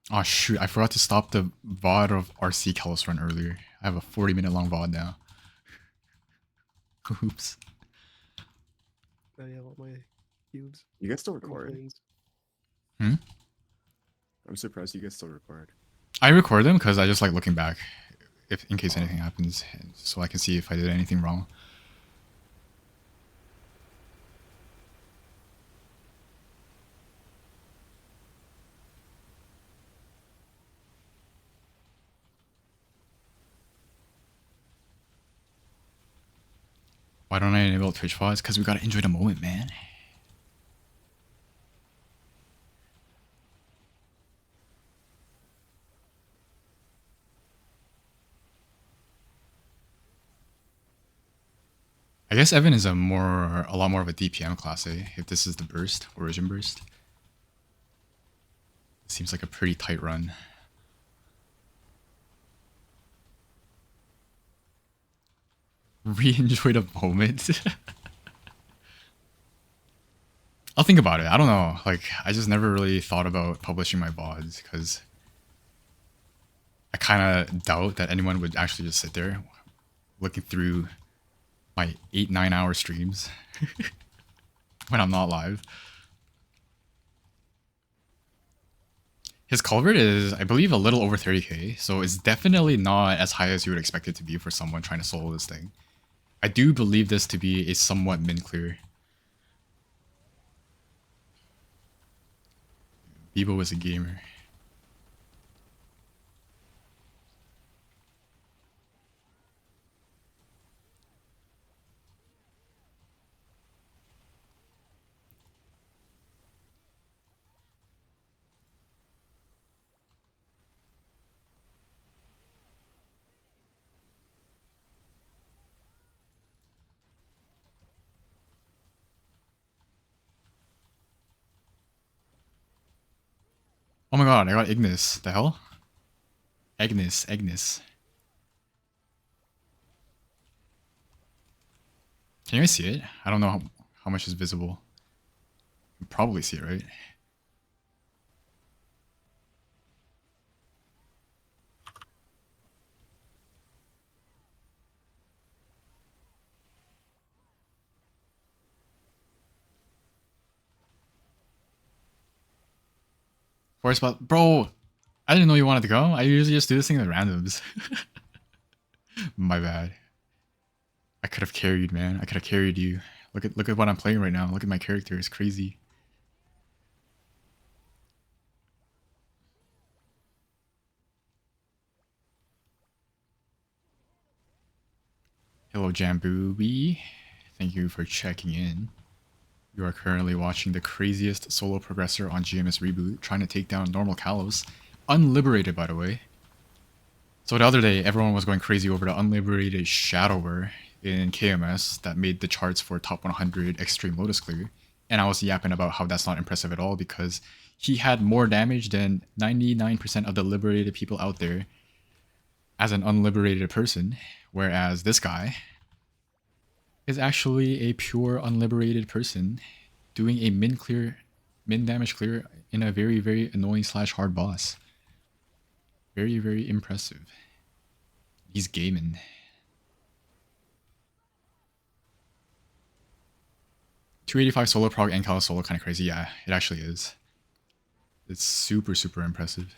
Oh shoot, I forgot to stop the VOD of RC Kalos run earlier. I have a 40-minute long VOD now. Oops. I have all my cubes You guys still and record? planes. Hmm? I'm surprised you guys still record. I record them because I just like looking back if in case Oh. anything happens, so I can see if I did anything wrong. Why don't I enable Twitch VODs? Because we gotta enjoy the moment, man. I guess Evan is a lot more of a DPM class, eh? If this is the burst, origin burst. Seems like a pretty tight run. Re-enjoy the moment. I'll think about it. I don't know. Like, I just never really thought about publishing my VODs because I kind of doubt that anyone would actually just sit there looking through my 8-9 hour streams when I'm not live. His culvert is, I believe, a little over 30k, so it's definitely not as high as you would expect it to be for someone trying to solo this thing. I do believe this to be a somewhat min clear. Bebo is a gamer. Oh my god, I got Ignis. The hell? Agnes. Can you guys see it? I don't know how much is visible. You can probably see it, right? Forest spot. Bro, I didn't know you wanted to go. I usually just do this thing at randoms. My bad. I could have carried, man. I could have carried you. Look at what I'm playing right now. Look at my character. It's crazy. Hello, Jambooby. Thank you for checking in. You are currently watching the craziest solo progressor on GMS Reboot, trying to take down normal Kalos. Unliberated, by the way. So the other day, everyone was going crazy over the unliberated Shadower in KMS that made the charts for top 100 Extreme Lotus Clear. And I was yapping about how that's not impressive at all because he had more damage than 99% of the liberated people out there as an unliberated person, whereas this guy is actually a pure unliberated person doing a min damage clear in a very, very annoying slash hard boss. Very, very impressive. He's gaming. 285 solo prog and nkalos solo kind of crazy. Yeah, it actually is. It's super, super impressive.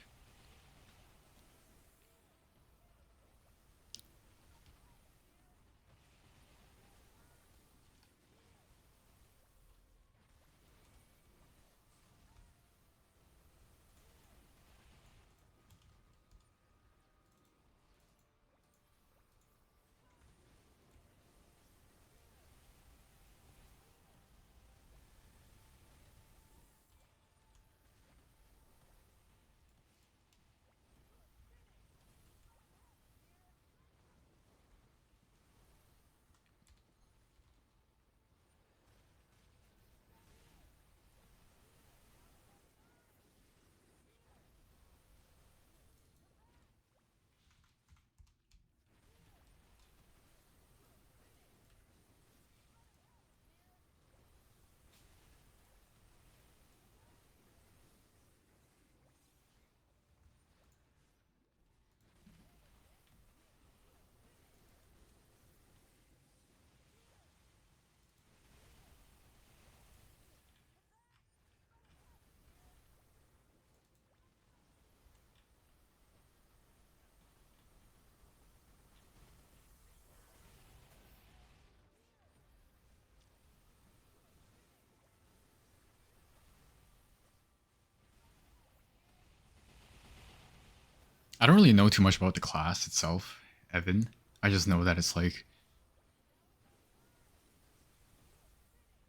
I don't really know too much about the class itself, Evan. I just know that it's like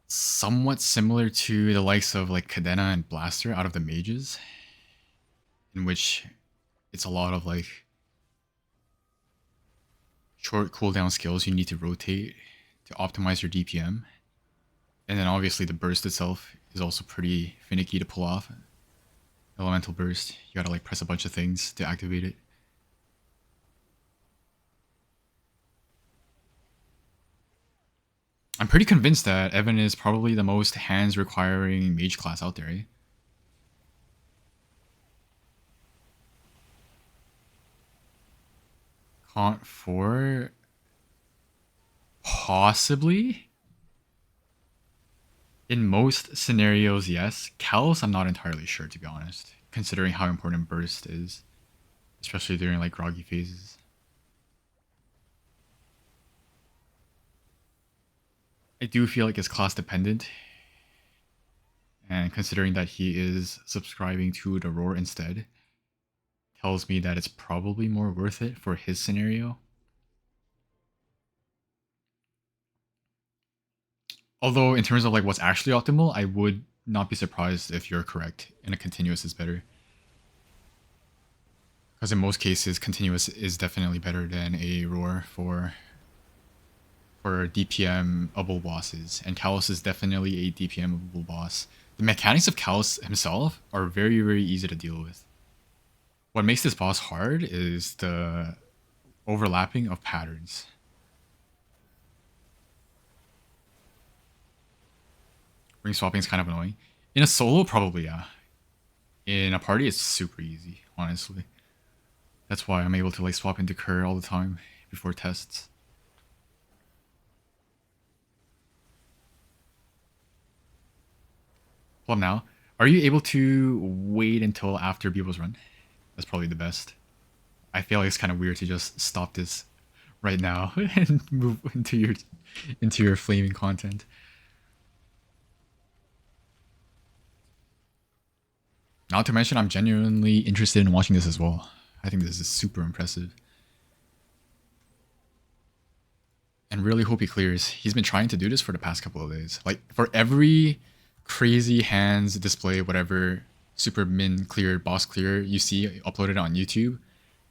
somewhat similar to the likes of like Cadena and Blaster out of the mages, in which it's a lot of like short cooldown skills you need to rotate to optimize your DPM. And then obviously the burst itself is also pretty finicky to pull off. Elemental burst, you gotta like press a bunch of things to activate it. I'm pretty convinced that Evan is probably the most hands requiring mage class out there, eh? Cont 4? Possibly? In most scenarios, yes. Kalos, I'm not entirely sure, to be honest, considering how important burst is, especially during like groggy phases. I do feel like it's class dependent, and considering that he is subscribing to the roar instead, tells me that it's probably more worth it for his scenario. Although in terms of like what's actually optimal, I would not be surprised if you're correct and a continuous is better. Because in most cases, continuous is definitely better than a roar for DPM-able bosses, and Kalos is definitely a DPM-able boss. The mechanics of Kalos himself are very, very easy to deal with. What makes this boss hard is the overlapping of patterns. Ring swapping is kind of annoying. In a solo, probably, yeah. In a party, it's super easy, honestly. That's why I'm able to like swap into Kerr all the time before tests. Well, now, are you able to wait until after Beeble's run? That's probably the best. I feel like it's kind of weird to just stop this right now and move into your flaming content. Not to mention, I'm genuinely interested in watching this as well. I think this is super impressive. And really hope he clears. He's been trying to do this for the past couple of days. Like, for every crazy hands display, whatever super min clear, boss clear you see uploaded on YouTube,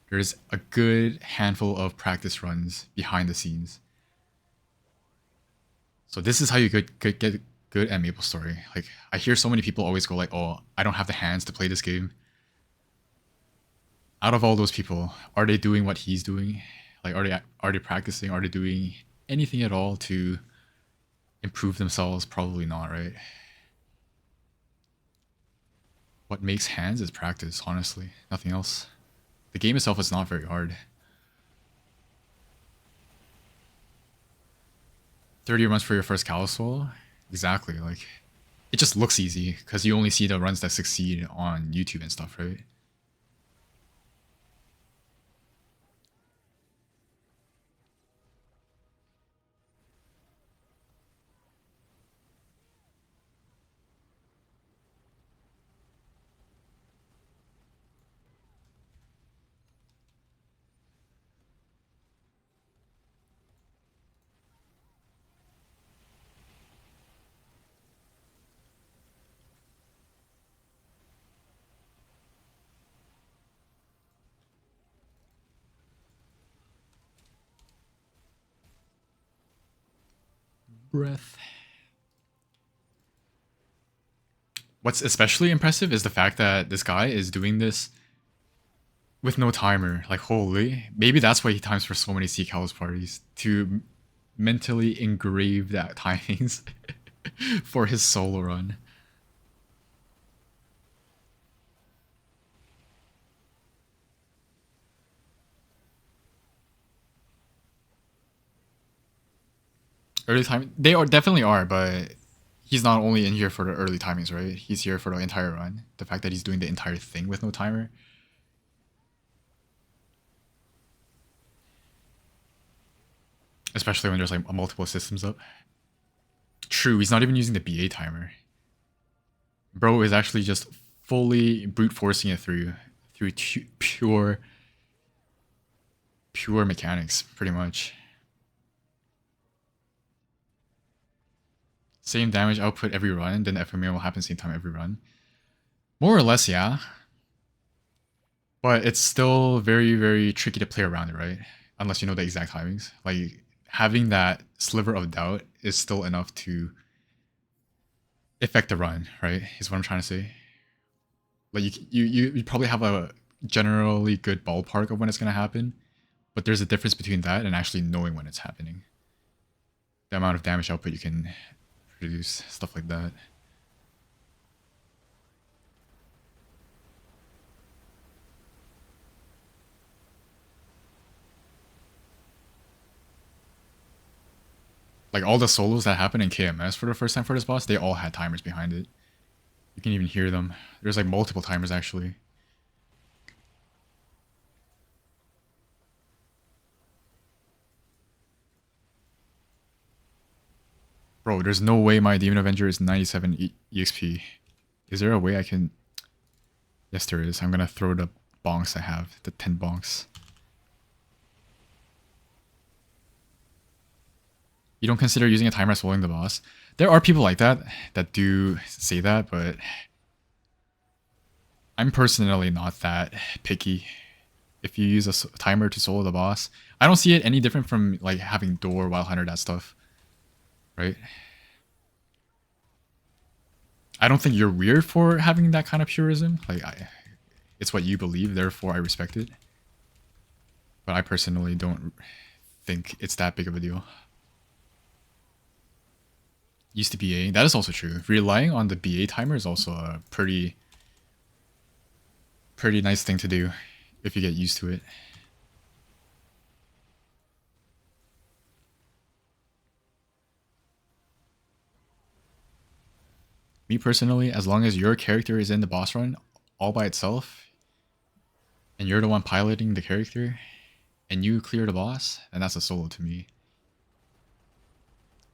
there's a good handful of practice runs behind the scenes. So this is how you get good at MapleStory. Like, I hear so many people always go like, oh, I don't have the hands to play this game. Out of all those people, are they doing what he's doing? Like, are they practicing? Are they doing anything at all to improve themselves? Probably not, right? What makes hands is practice, honestly. Nothing else. The game itself is not very hard. 30 runs for your first Kalos solo? Exactly, like, it just looks easy, because you only see the runs that succeed on YouTube and stuff, right? Breath. What's especially impressive is the fact that this guy is doing this with no timer. Like, holy. Maybe that's why he times for so many Kalos parties, to mentally engrave that timings for his solo run. Early time, they are definitely are, but he's not only in here for the early timings, right? He's here for the entire run. The fact that he's doing the entire thing with no timer. Especially when there's like multiple systems up. True, he's not even using the BA timer. Bro is actually just fully brute forcing it through pure pure mechanics, pretty much. Same damage output every run, then the FMA will happen same time every run. More or less, yeah. But it's still very, very tricky to play around it, right? Unless you know the exact timings. Like, having that sliver of doubt is still enough to affect the run, right? Is what I'm trying to say. Like, you probably have a generally good ballpark of when it's going to happen, but there's a difference between that and actually knowing when it's happening. The amount of damage output you can produce, stuff like that. Like, all the solos that happen in KMS for the first time for this boss, they all had timers behind it. You can even hear them. There's like multiple timers actually. Bro, there's no way my Demon Avenger is 97 EXP. Is there a way I can... Yes, there is. I'm gonna throw the bonks I have. The 10 bonks. You don't consider using a timer swallowing the boss? There are people like that do say that, but I'm personally not that picky. If you use a timer to solo the boss, I don't see it any different from like having Door, Wild Hunter, that stuff. Right? I don't think you're weird for having that kind of purism. Like, it's what you believe, therefore I respect it. But I personally don't think it's that big of a deal. Used to BA. That is also true. Relying on the BA timer is also a pretty nice thing to do if you get used to it. Me personally, as long as your character is in the boss run all by itself, and you're the one piloting the character, and you clear the boss, then that's a solo to me.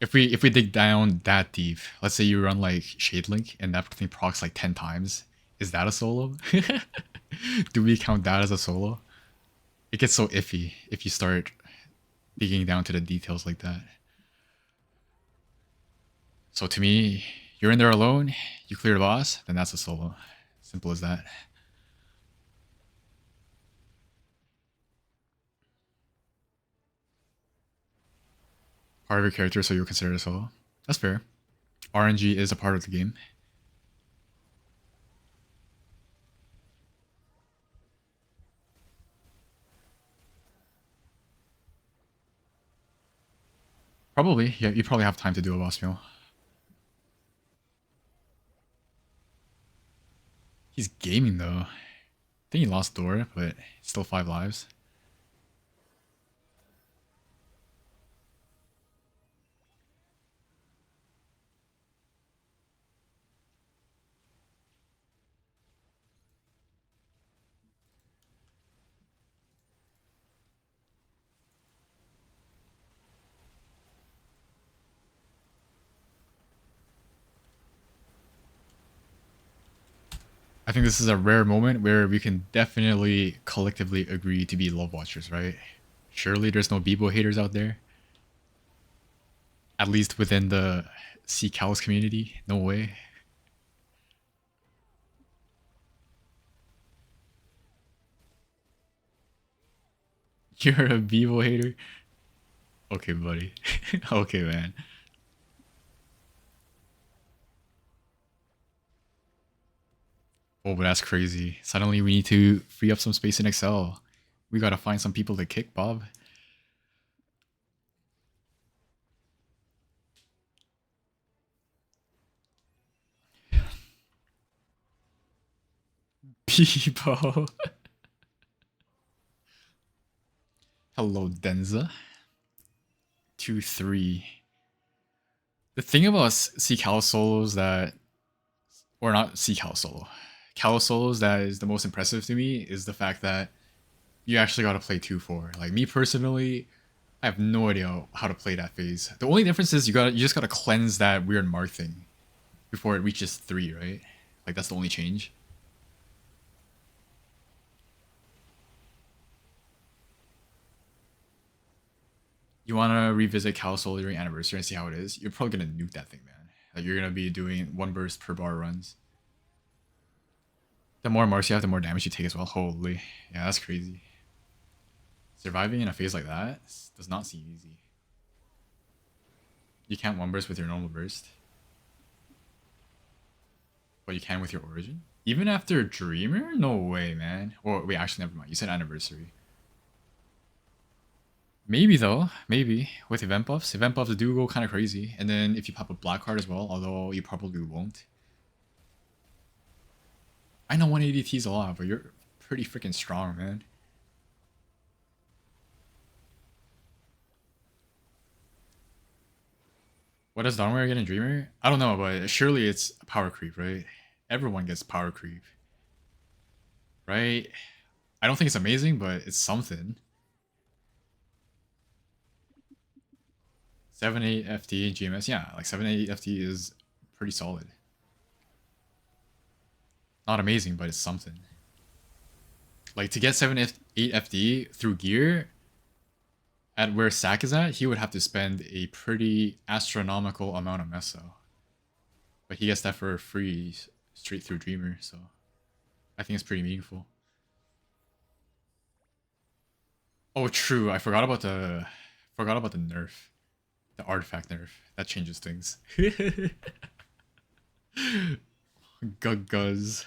If we dig down that deep, let's say you run like Shade Link and that thing procs like 10 times, is that a solo? Do we count that as a solo? It gets so iffy if you start digging down to the details like that. So to me, you're in there alone, you clear the boss, then that's a solo. Simple as that. Part of your character, so you'll consider it a solo. That's fair. RNG is a part of the game. Probably, yeah, you probably have time to do a boss meal. He's gaming though. I think he lost Door, but still 5 lives. I think this is a rare moment where we can definitely collectively agree to be love watchers, right? Surely there's no Bebo haters out there. At least within the Kalos community. No way. You're a Bebo hater? Okay, buddy. Okay, man. Oh, but that's crazy. Suddenly we need to free up some space in Excel. We gotta find some people to kick, Bob. Bebo. Hello, Denza. 2-3. The thing about Kalos solos that... Or not Kalos solo. Kalos solos that is the most impressive to me is the fact that you actually gotta play 2-4. Like, me personally, I have no idea how to play that phase. The only difference is you just gotta cleanse that weird mark thing before it reaches 3, right? Like, that's the only change. You want to revisit Kalos Soul during anniversary and see how it is, you're probably gonna nuke that thing, man. Like you're gonna be doing 1 burst per bar runs. The more marks you have, the more damage you take as well. Holy, yeah, that's crazy. Surviving in a phase like that does not seem easy. You can't 1 burst with your normal burst, but you can with your origin. Even after Dreamer? No way, man. Or wait, actually, never mind. You said anniversary. Maybe though, maybe with event buffs. Event buffs do go kind of crazy, and then if you pop a black card as well, although you probably won't. I know 180 T's a lot, but you're pretty freaking strong, man. What does Dawnware get in Dreamer? I don't know, but surely it's power creep, right? Everyone gets power creep, right? I don't think it's amazing, but it's something. 7-8 FD GMS, yeah, like 7-8 FD is pretty solid. Not amazing, but it's something. Like to get 7-8 FD through gear, at where Sack is at, he would have to spend a pretty astronomical amount of meso. But he gets that for free straight through Dreamer, so I think it's pretty meaningful. Oh, true. I forgot about the nerf. The artifact nerf. That changes things. Guggas.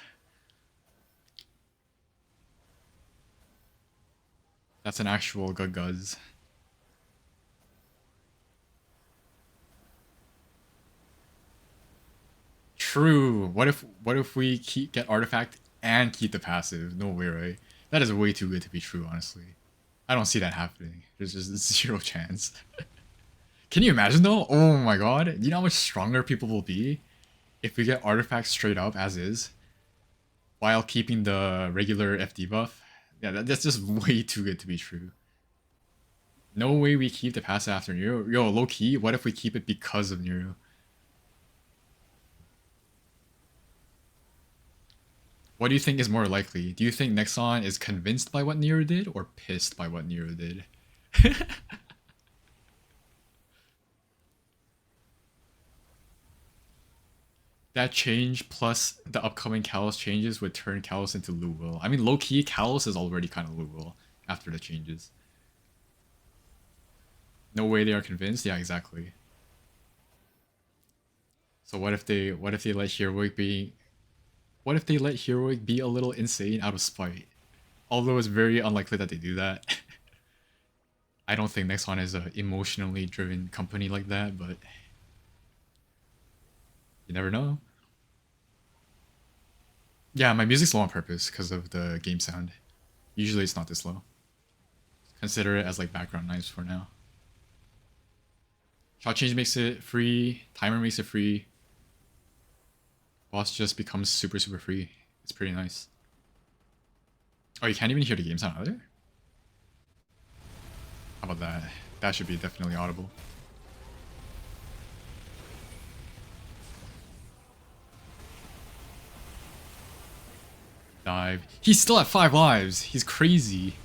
That's an actual Guggas. True. What if we get artifact and keep the passive? No way, right? That is way too good to be true, honestly. I don't see that happening. There's just 0 chance. Can you imagine though? Oh my god. You know how much stronger people will be if we get artifacts straight up as is while keeping the regular FD buff? Yeah, that's just way too good to be true. No way we keep the passive after Nero. Yo, low key, what if we keep it because of Nero? What do you think is more likely? Do you think Nexon is convinced by what Nero did or pissed by what Nero did? That change plus the upcoming Kalos changes would turn Kalos into Luwil. I mean, low-key, Kalos is already kind of Luwil after the changes. No way they are convinced? Yeah, exactly. So what if they let Heroic be... What if they let Heroic be a little insane out of spite? Although it's very unlikely that they do that. I don't think Nexon is an emotionally driven company like that, but... You never know. Yeah, my music's low on purpose because of the game sound. Usually it's not this low. Consider it as like background noise for now. Shot change makes it free, timer makes it free. Boss just becomes super free. It's pretty nice. Oh, you can't even hear the game sound either? How about that? That should be definitely audible. Dive. He's still at 5 lives. He's crazy.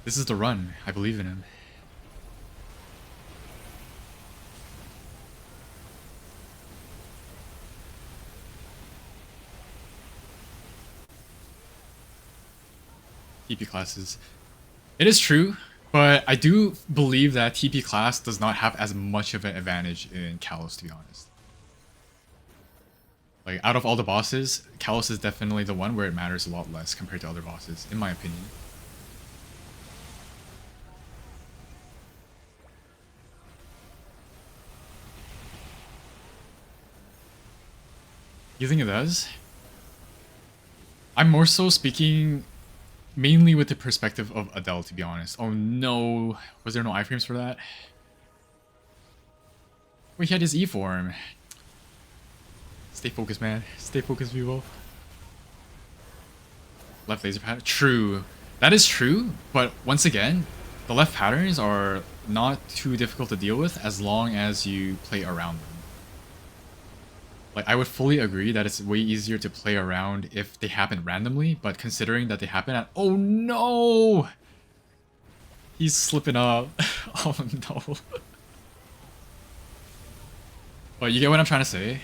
This is the run. I believe in him. TP classes. It is true, but I do believe that TP class does not have as much of an advantage in Kalos, to be honest. Like, out of all the bosses, Kalos is definitely the one where it matters a lot less compared to other bosses, in my opinion. You think it does? I'm more so speaking mainly with the perspective of Adele, to be honest. Oh no, was there no iframes for that? Wait, he had his E form. Stay focused, man. Stay focused, Vivo. Left laser pattern. True. That is true, but once again, the left patterns are not too difficult to deal with as long as you play around them. Like, I would fully agree that it's way easier to play around if they happen randomly, but considering that they happen at... Oh no! He's slipping up. Oh no. But you get what I'm trying to say?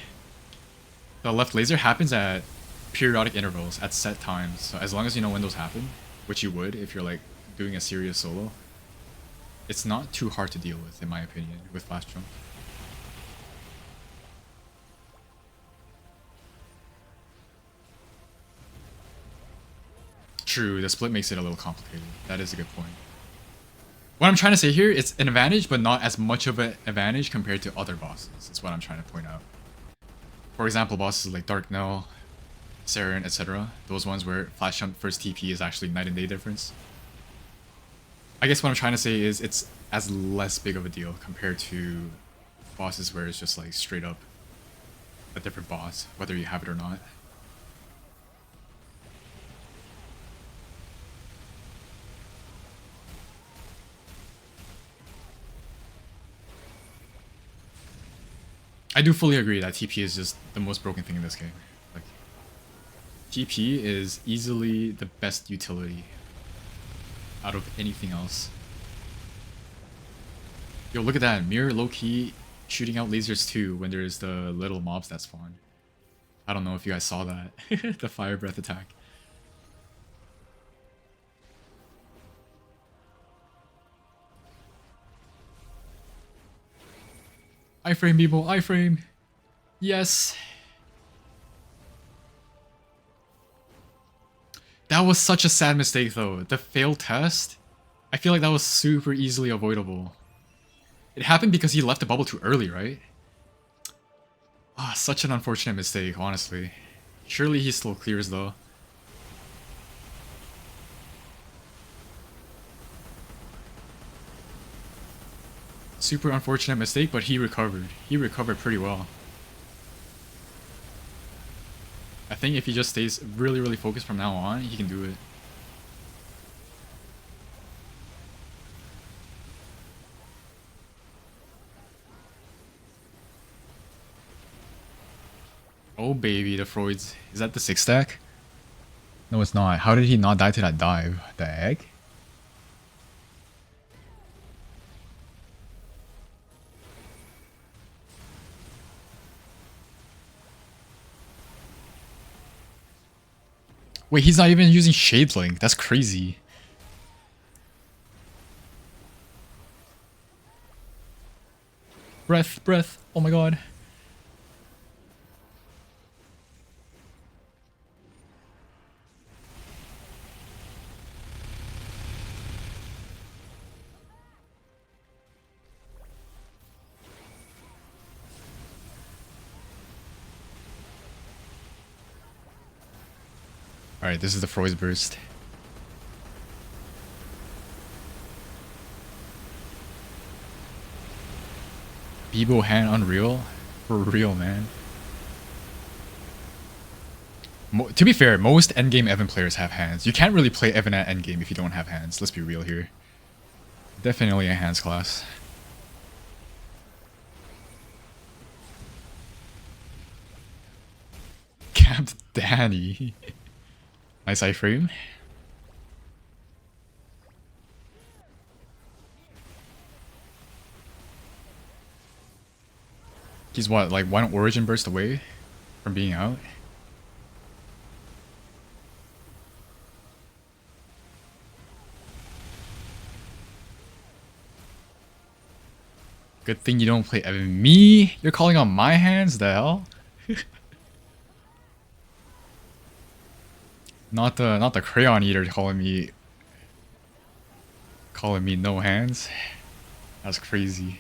The left laser happens at periodic intervals, at set times. So as long as you know when those happen, which you would if you're like doing a serious solo, it's not too hard to deal with, in my opinion, with flash jump. True, the split makes it a little complicated. That is a good point. What I'm trying to say here, it's an advantage, but not as much of an advantage compared to other bosses. That's what I'm trying to point out. For example, bosses like Dark Knell, Saren, etc. Those ones where flash jump first TP is actually night and day difference. I guess what I'm trying to say is it's as less big of a deal compared to bosses where it's just like straight up a different boss, whether you have it or not. I do fully agree that TP is just the most broken thing in this game. Like, TP is easily the best utility out of anything else. Yo, look at that. Mirror low-key shooting out lasers too when there's the little mobs that spawn. I don't know if you guys saw that. The fire breath attack. Iframe, Bebo, iframe. Yes. That was such a sad mistake though. The failed test, I feel like that was super easily avoidable. It happened because he left the bubble too early, right? Ah, such an unfortunate mistake, honestly. Surely he still clears though. Super unfortunate mistake, but he recovered. He recovered pretty well. I think if he just stays really, really focused from now on, he can do it. Oh baby, the Freuds. Is that the 6-stack? No, it's not. How did he not die to that dive? The egg? Wait, he's not even using Shade Link. That's crazy. Breath, breath. Oh my god. Alright, this is the Freud's burst. Bebo hand unreal? For real, man. To be fair, most endgame Evan players have hands. You can't really play Evan at endgame if you don't have hands. Let's be real here. Definitely a hands class. Capped Danny. Nice iframe. He's what, like one origin burst away from being out? Good thing you don't play Evan. Me? You're calling on my hands? The hell? Not the crayon eater calling me no hands. That's crazy.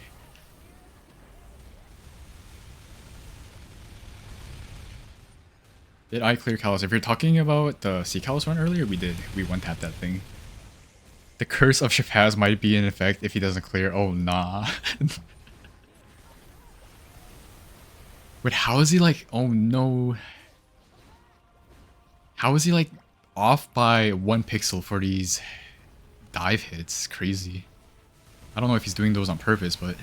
Did I clear Kalos? If you're talking about the Sea Kalos run earlier, we did. We one-tapped that thing. The curse of Shafaz might be in effect if he doesn't clear. Oh, nah. Wait, how is he like... Oh, no. How is he like off by 1 pixel for these dive hits? Crazy. I don't know if he's doing those on purpose, but...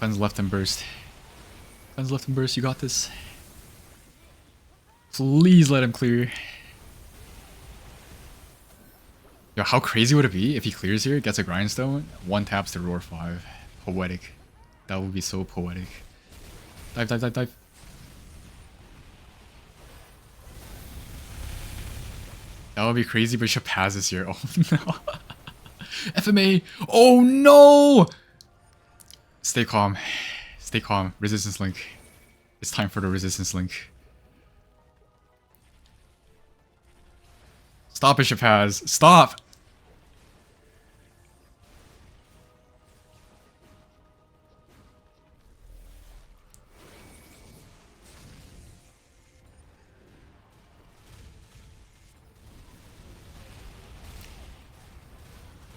Cleanse left and burst. Cleanse left and burst, you got this. Please let him clear. Yo, how crazy would it be if he clears here, gets a grindstone, one taps to roar 5. Poetic. That would be so poetic. Dive, dive, dive, dive. That would be crazy, but Bishop has this here. Oh no. FMA. Oh no! Stay calm. Stay calm. Resistance link. It's time for the resistance link. Stop, Bishop has. Stop!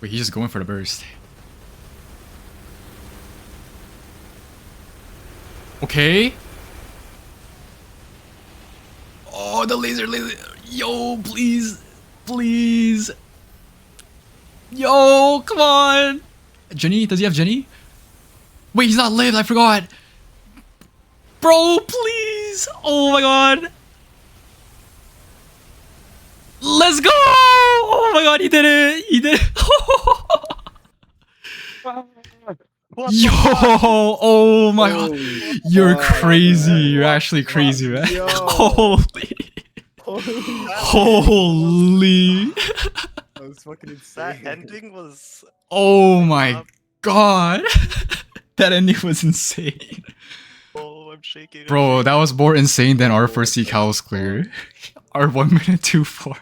Wait, he's just going for the burst. Okay. Oh, the laser. Yo, please. Please. Yo, come on. Jenny? Does he have Jenny? Wait, he's not lived. I forgot. Bro, please. Oh my god. Let's go. Oh my god, he did it. He did it. Yo, oh my god. You're crazy. You're actually crazy, man. Yo. Holy. Holy. That was fucking insane. That ending was. Oh my god. That ending was insane. Oh, I'm shaking. Bro, that was more insane than our first Kalos clear. Our 1 minute 2-4.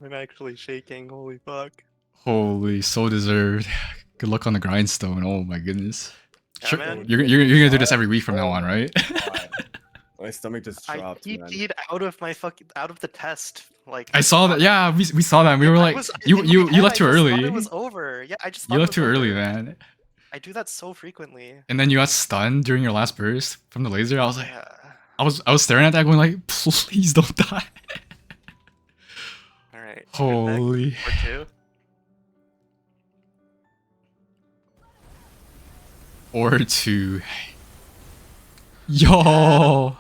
I'm actually shaking. Holy fuck. Holy, so deserved. Good luck on the grindstone. Oh my goodness. Yeah, Sure, man. you're gonna do this every week from now on, right? My stomach just I dropped, man. PT'd out of my out of the test. Like I saw that. Yeah, we saw that. And we were like, you in my head, left too I just thought early. It was over. Yeah, I just. You thought it left was too early, over. man. I do that so frequently. And then you got stunned during your last burst from the laser. I was like, Yeah. I was staring at that, going like, please don't die. All right. Holy. Or two. Or two. Yo.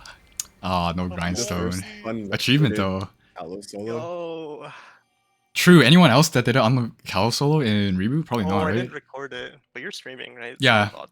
Ah, no The grindstone. first fun Achievement recorded though. Kalos solo. Yo. True. Anyone else that did it on the Kalos solo in reboot? Probably Oh, not, I right? didn't record it, but you're streaming, right? So Yeah. I'll